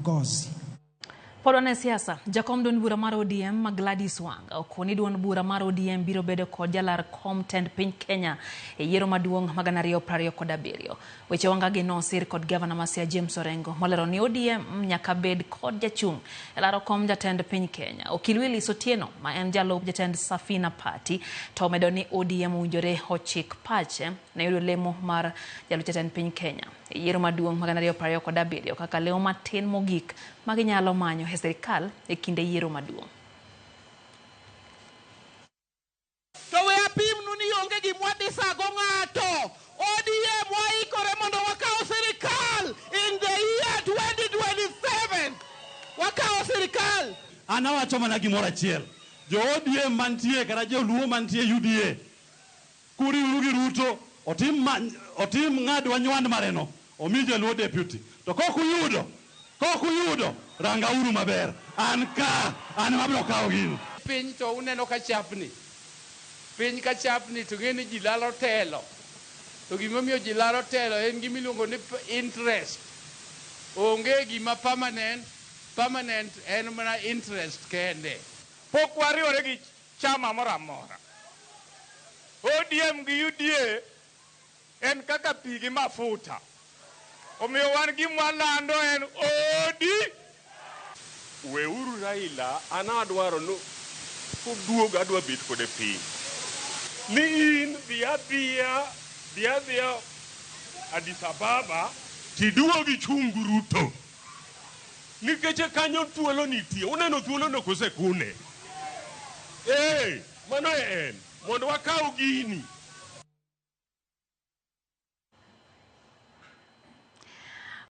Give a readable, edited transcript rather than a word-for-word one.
ngozi. Podone siasa, jakom duond bura mar ODM Gladys Wanga okoni duond bura mar ODM biro bedo kod jalar kom tend piny Kenya e yiero maduong' ma 2027. Weche Wanga gi nosir kod gavana ma Siaya James Orengo molero ni ODM nyaka bed kod jachung' e laro kom jatend piny Kenya. Okil Willis Otieno ma en jalup jatend Safina Party to medo ni ODM owinjore ochik pache ne yudo lemo mar jalup jatend piny Kenya e yiero maduong' ma 2027 kaka leo matin mogik ma ginyalo manyo e sirikal e kinde yiero maduong'. To we apim nuni onge gi mwadisago ng'ato. ODM waikore mondo wakao sirikal in the year 2027. Wakao sirikal. Anawacho mana gimoro achiel. Jo ODM mantie kata jo luo mantie UDA. Kuri ugi Ruto otim ng'adwa nywand mareno. Omi jaluo deputy. To kokuyudo ranga uru maber. An mabiro kawo gino. Piny to uneno ka chapni. Piny ka chapni to ng'eni ji lalo telo. To gimomiyo ji lalo telo en gimiluongo ni interest. Onge gima permanent en mana interest kende. Pok wariwore gi chama moro amora. ODM gi UDA en kaka pi gi mafuta. Omiyo wan gima lando en odi. Weuru Raila anadwaro no kuduogo adwa bet kode piny. Ni in dhia Addis Ababa tiduogi chungu Ruto. Nikech kanyo thuolo nitie. Uneno thuolo no kosekune. Mano en mondo wakaw gini.